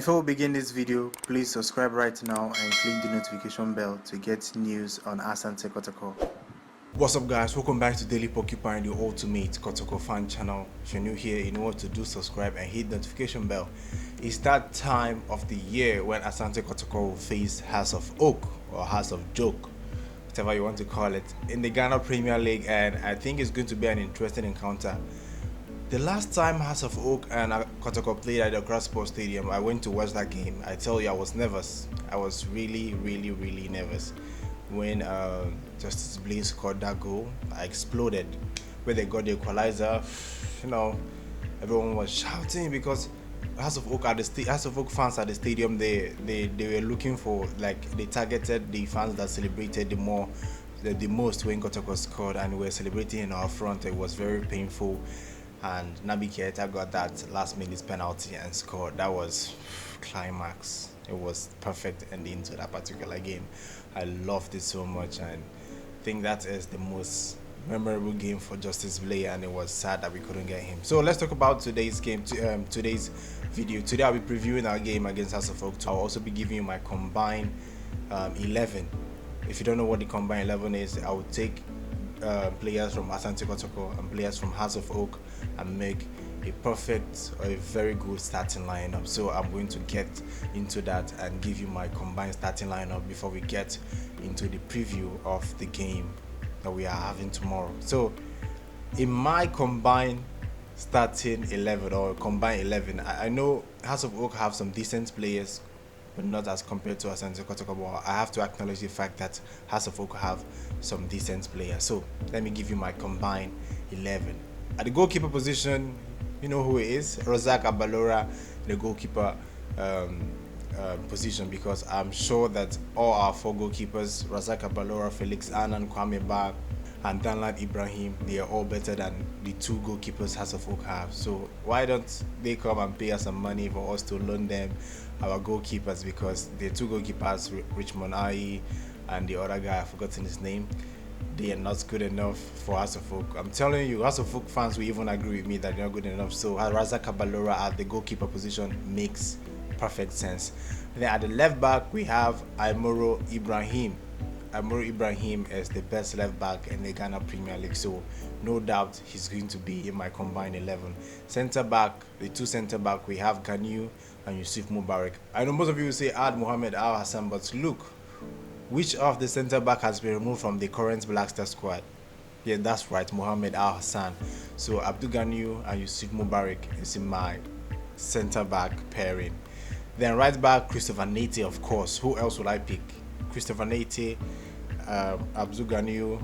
Before we begin this video, please subscribe right now and click the notification bell to get news on Asante Kotoko. What's up guys, welcome back to Daily Porcupine, the ultimate Kotoko fan channel. If you're new here, you know what to do, subscribe and hit the notification bell. It's that time of the year when Asante Kotoko will face House of Oak or House of Joke, whatever you want to call it, in the Ghana Premier League, and I think it's going to be an interesting encounter. The last time House of Oak and Kotoko played at the Accra Sports Stadium, I went to watch that game. I tell you, I was nervous. I was really nervous. When Justice Blaze scored that goal, I exploded. When they got the equalizer, you know, everyone was shouting because House of Oak fans at the stadium, they were looking for, like, they targeted the fans that celebrated the most when Kotoko scored, and we were celebrating in our front. It was very painful. And Naby Keita got that last minute penalty and scored. That was climax. It was perfect ending to that particular game. I loved it so much, and I think that is the most memorable game for Justice Blay, and it was sad that we couldn't get him. So let's talk about today's game, today's video. Today I'll be previewing our game against House of Oak. I'll also be giving you my combined 11. If you don't know what the combined 11 is, I will take players from Asante Kotoko and players from House of Oak and make a perfect or a very good starting lineup. So I'm going to get into that and give you my combined starting lineup before we get into the preview of the game that we are having tomorrow. So in my combined starting 11 or combined 11, I know House of Oak have some decent players, but not as compared to Asante Kotoko. But I have to acknowledge the fact that House of Oak have some decent players. So let me give you my combined 11. At the goalkeeper position, you know who it is, Razak Abalora, the goalkeeper position, because I'm sure that all our four goalkeepers, Razak Abalora, Felix Annan, Kwame Ba, and Untitled Ibrahim, they are all better than the two goalkeepers House of Oak have. So why don't they come and pay us some money for us to loan them our goalkeepers, because the two goalkeepers, Richmond Ayi and the other guy, I've forgotten his name, they are not good enough for House of Oak. I'm telling you, House of Oak fans will even agree with me that they're not good enough. So Razak Abalora at the goalkeeper position makes perfect sense. And then at the left back, we have Amuro Ibrahim. Amuro Ibrahim is the best left back in the Ghana Premier League, so no doubt he's going to be in my combined 11. Centre back, the two centre back, we have Ganu and Yusuf Mubarak. I know most of you will say add Mohamed Al Hassan, but look, which of the centre back has been removed from the current Black Star squad? Yeah, that's right, Mohamed Al Hassan. So Abdul Ganu and Yusuf Mubarak is in my centre back pairing. Then right back, Christopher Nate, of course. Who else would I pick? Christopher Nate, Abdul Ganu,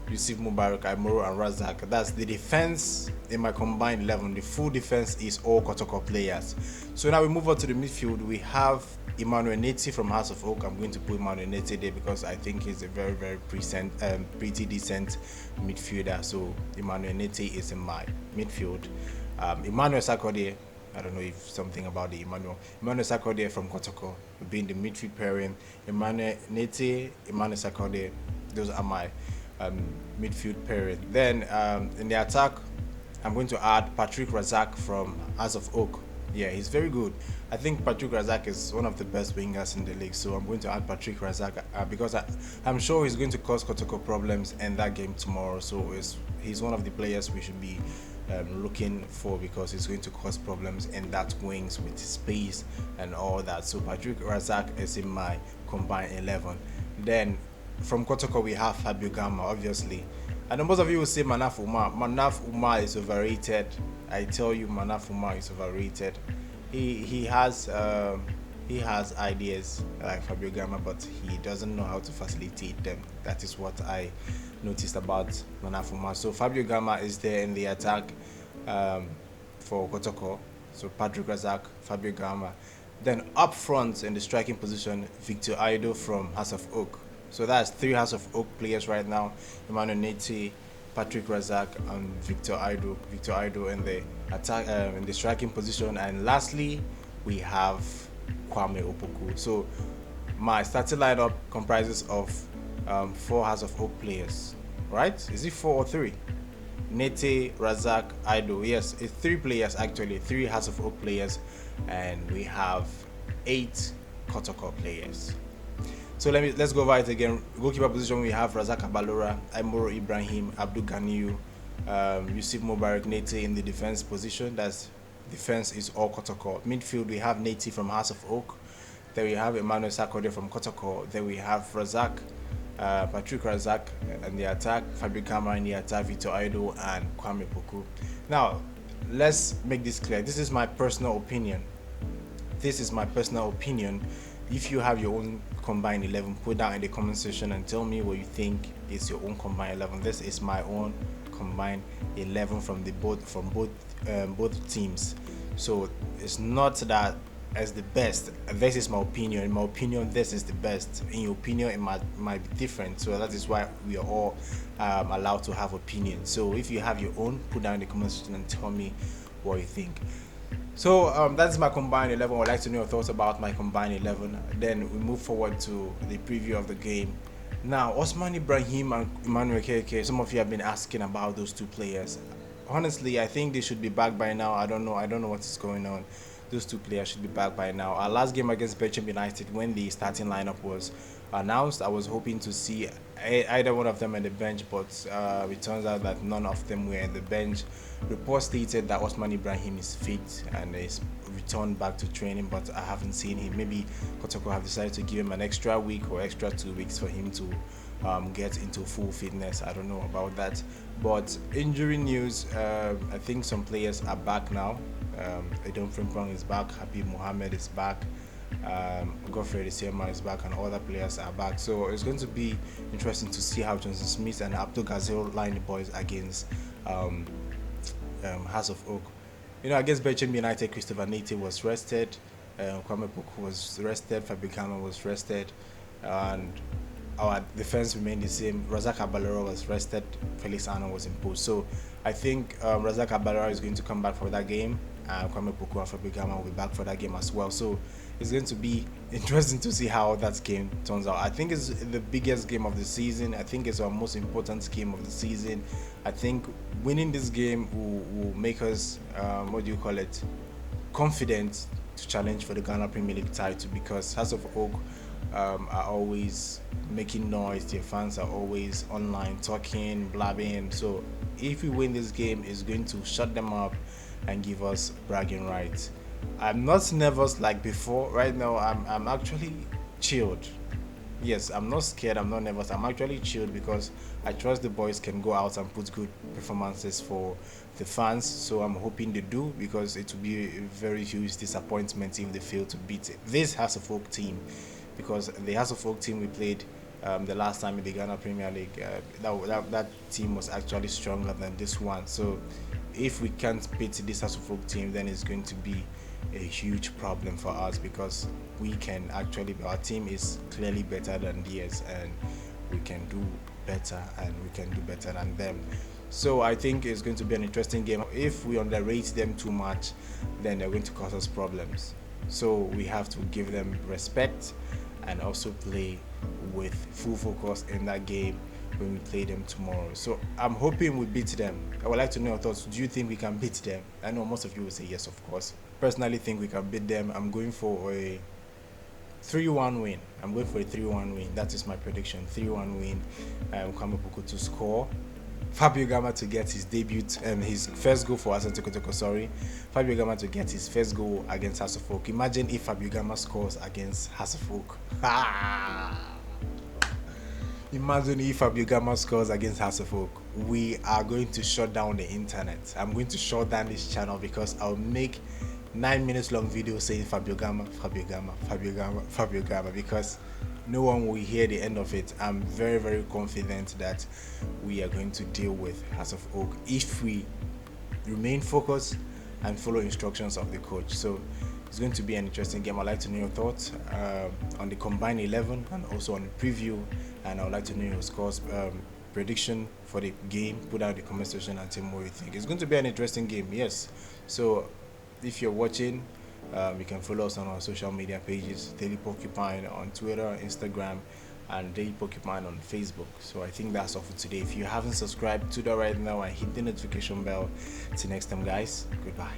Yusuf Mubarak, Amuro, and Razak. That's the defense in my combined 11. The full defense is all Kotoko players. So now we move on to the midfield. We have Emmanuel Neti from House of Oak. I'm going to put Emmanuel Neti there because I think he's a very pretty decent midfielder. So Emmanuel Neti is in my midfield. Emmanuel Sakode, I don't know if something about the Emmanuel Sakode from Kotoko will be in the midfield pairing. Emmanuel Neti, Emmanuel Sakode, those are my midfield pairing. Then in the attack, I'm going to add Patrick Razak from House of Oak. Yeah, he's very good. I think Patrick Razak is one of the best wingers in the league, so I'm going to add Patrick Razak because I'm sure he's going to cause Kotoko problems in that game tomorrow. So he's one of the players we should be looking for, because he's going to cause problems in that wings with his pace and all that. So Patrick Razak is in my combined 11. Then from Kotoko we have Fabio Gama, obviously. I know most of you will say Manaf Umar. Manaf Umar is overrated. I tell you, Manaf Umar is overrated. He has ideas like Fabio Gama, but he doesn't know how to facilitate them. That is what I noticed about Manaf Umar. So Fabio Gama is there in the attack for Kotoko. So Patrick Razak, Fabio Gama. Then up front in the striking position, Victor Aido from House of Oak. So that's three House of Oak players right now: Emmanuel Neti, Patrick Razak, and Victor Aido. Victor Aido in the attack, in the striking position. And lastly, we have Kwame Opoku. So my starting lineup comprises of four House of Oak players, right? Is it 4 or 3? Nete, Razak, Aido. Yes, it's 3 players actually, 3 House of Oak players, and we have 8 Kotoko players. So let's go over it again. Goalkeeper position, we have Razak Abalora, Amuro Ibrahim, Abdul Ganiyu, Yusuf Mubarak Nate in the defense position. That's defense is all Kotoko. Midfield, we have Nate from House of Oak. Then we have Emmanuel Sakode from Kotoko. Then we have Razak, Patrick Razak in the attack, Fabio Gama in the attack, Vito Aido and Kwame Poku. Now, let's make this clear. This is my personal opinion. This is my personal opinion. If you have your own combined 11, put down in the comment section and tell me what you think is your own combined 11. This is my own combined 11 from both teams. So it's not that as the best. This is my opinion. In my opinion, this is the best. In your opinion, it might be different. So that is why we are all allowed to have opinions. So if you have your own, put down in the comment section and tell me what you think. So that's my combined 11. I would like to know your thoughts about my combined 11. Then we move forward to the preview of the game. Now, Osman Ibrahim and Emmanuel Keke, some of you have been asking about those two players. Honestly, I think they should be back by now. I don't know what is going on. Those two players should be back by now. Our last game against Birmingham United, when the starting lineup was announced, I was hoping to see either one of them on the bench, but it turns out that none of them were on the bench. Reports stated that Osman Ibrahim is fit and is returned back to training, but I haven't seen him. Maybe Kotoko have decided to give him an extra week or extra 2 weeks for him to get into full fitness. I don't know about that. But injury news, I think some players are back now. Edom Frimpong is back, Habib Mohammed is back, Godfrey Isiema is back, and other players are back. So it's going to be interesting to see how Johnson Smith and Abdul Ghazal line the boys against House of Oak. You know, against Birmingham United, Christopher Nate was rested, Kwame Poku was rested, Fabio Gama was rested, and our defense remained the same. Razak Abalora was rested, Felix Annan was imposed. So I think Razak Abalora is going to come back for that game. Kwame Poku and Fabio Gama will be back for that game as well. So it's going to be interesting to see how that game turns out. I think it's the biggest game of the season. I think it's our most important game of the season. I think winning this game will make us, confident to challenge for the Ghana Premier League title, because House of Oak are always making noise. Their fans are always online talking, blabbing. So if we win this game, it's going to shut them up and give us bragging rights. I'm not nervous like before. Right now, I'm actually chilled. Yes, I'm not scared. I'm not nervous. I'm actually chilled because I trust the boys can go out and put good performances for the fans. So I'm hoping they do, because it will be a very huge disappointment if they fail to beat this House of Oak team. Because the House of Oak team we played the last time in the Ghana Premier League, that team was actually stronger than this one. So if we can't beat this House of Oak team, then it's going to be a huge problem for us, because our team is clearly better than theirs, and we can do better, and we can do better than them. So I think it's going to be an interesting game. If we underrate them too much, then they're going to cause us problems. So we have to give them respect and also play with full focus in that game when we play them tomorrow. So I'm hoping we beat them. I would like to know your thoughts. Do you think we can beat them? I know most of you will say yes, of course. Personally think we can beat them. I'm going for a 3-1 win. I'm going for a 3-1 win. That is my prediction. 3-1 win. Kwame Poku to score. Fabio Gama to get his debut, his first goal for Kotoko, sorry. Fabio Gama to get his first goal against House of Oak. Imagine if Fabio Gama scores against House of Oak. Imagine if Fabio Gama scores against House of Oak. We are going to shut down the internet. I'm going to shut down this channel, because I'll make 9 minutes long video saying Fabio Gama, Fabio Gama, Fabio Gama, Fabio Gama, because no one will hear the end of it. I'm very, very confident that we are going to deal with House of Oak if we remain focused and follow instructions of the coach. So it's going to be an interesting game. I'd like to know your thoughts on the combined 11 and also on the preview, and I would like to know your scores prediction for the game. Put out the comment section and tell me what you think. It's going to be an interesting game, yes. So if you're watching, you can follow us on our social media pages, Daily Porcupine on Twitter, Instagram, and Daily Porcupine on Facebook. So I think that's all for today. If you haven't subscribed to that right now, and hit the notification bell. Till next time, guys, goodbye.